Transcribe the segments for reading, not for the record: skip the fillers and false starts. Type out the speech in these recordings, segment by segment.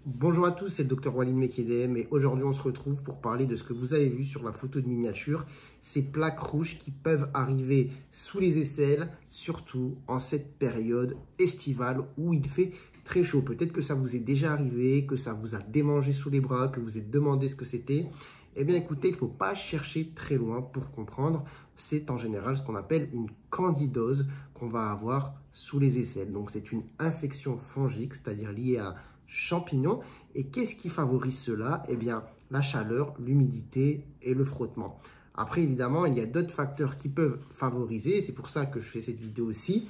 Bonjour à tous, c'est le Dr Walid Mekedem et aujourd'hui on se retrouve pour parler de ce que vous avez vu sur la photo de miniature, ces plaques rouges qui peuvent arriver sous les aisselles, surtout en cette période estivale où il fait très chaud. Peut-être que ça vous est déjà arrivé, que ça vous a démangé sous les bras, que vous êtes demandé ce que c'était. Eh bien écoutez, il ne faut pas chercher très loin pour comprendre. C'est en général ce qu'on appelle une candidose qu'on va avoir sous les aisselles. Donc c'est une infection fongique, c'est-à-dire liée à champignons. Et qu'est-ce qui favorise cela? Eh bien, la chaleur, l'humidité et le frottement. Après, évidemment, il y a d'autres facteurs qui peuvent favoriser. C'est pour ça que je fais cette vidéo aussi,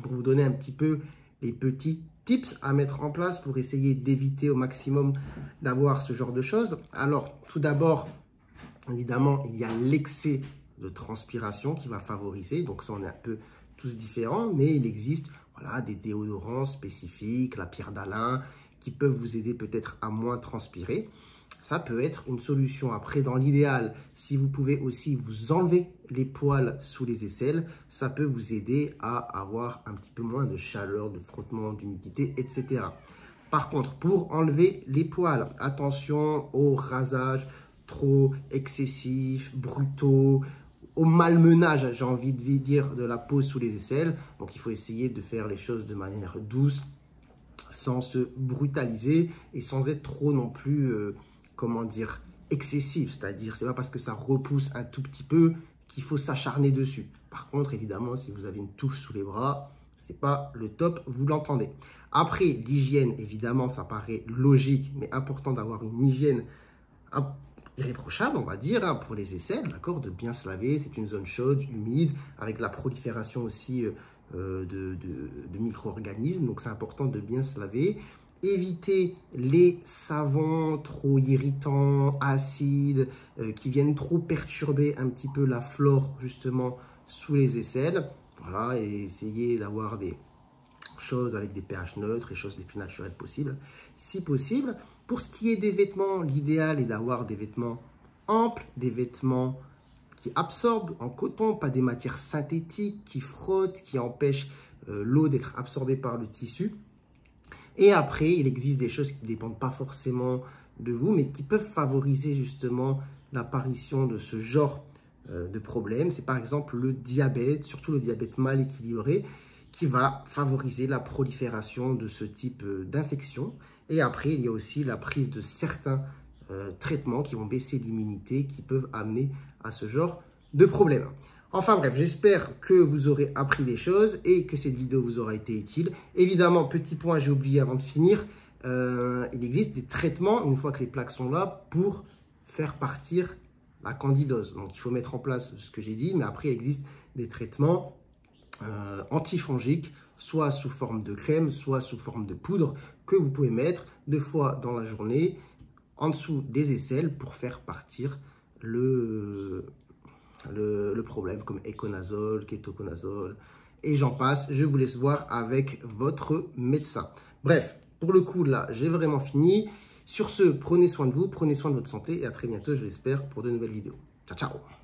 pour vous donner un petit peu les petits tips à mettre en place pour essayer d'éviter au maximum d'avoir ce genre de choses. Alors, tout d'abord, évidemment, il y a l'excès de transpiration qui va favoriser. Donc ça, on est un peu tous différents, mais il existe des déodorants spécifiques, la pierre d'Alain, qui peuvent vous aider peut-être à moins transpirer. Ça peut être une solution. Après, dans l'idéal, si vous pouvez aussi vous enlever les poils sous les aisselles, ça peut vous aider à avoir un petit peu moins de chaleur, de frottement, d'humidité, etc. Par contre, pour enlever les poils, attention au rasage trop excessif, brutaux, au malmenage, j'ai envie de dire, de la peau sous les aisselles. Donc, il faut essayer de faire les choses de manière douce, sans se brutaliser et sans être trop non plus, excessif. C'est-à-dire, c'est pas parce que ça repousse un tout petit peu qu'il faut s'acharner dessus. Par contre, évidemment, si vous avez une touffe sous les bras, c'est pas le top, vous l'entendez. Après, l'hygiène, évidemment, ça paraît logique, mais important d'avoir une hygiène irréprochable, on va dire, pour les aisselles, d'accord, de bien se laver. C'est une zone chaude, humide, avec la prolifération aussi de micro-organismes, donc c'est important de bien se laver. Éviter les savons trop irritants, acides, qui viennent trop perturber un petit peu la flore justement sous les aisselles. Voilà, et essayer d'avoir des choses avec des pH neutres, les choses les plus naturelles possibles, si possible. Pour ce qui est des vêtements, l'idéal est d'avoir des vêtements amples, des vêtements qui absorbent en coton, pas des matières synthétiques qui frottent, qui empêchent l'eau d'être absorbée par le tissu. Et après, il existe des choses qui ne dépendent pas forcément de vous, mais qui peuvent favoriser justement l'apparition de ce genre de problème. C'est par exemple le diabète, surtout le diabète mal équilibré, qui va favoriser la prolifération de ce type d'infection. Et après, il y a aussi la prise de certains traitements qui vont baisser l'immunité, qui peuvent amener à ce genre de problème. Enfin bref, j'espère que vous aurez appris des choses et que cette vidéo vous aura été utile. Évidemment, petit point, j'ai oublié avant de finir, il existe des traitements, une fois que les plaques sont là, pour faire partir la candidose. Donc, il faut mettre en place ce que j'ai dit, mais après, il existe des traitements antifongiques, soit sous forme de crème, soit sous forme de poudre, que vous pouvez mettre 2 fois dans la journée, en dessous des aisselles, pour faire partir le problème, comme Econazole, Ketoconazole, et j'en passe. Je vous laisse voir avec votre médecin. Bref, pour le coup, là, j'ai vraiment fini. Sur ce, prenez soin de vous, prenez soin de votre santé, et à très bientôt, je l'espère, pour de nouvelles vidéos. Ciao, ciao!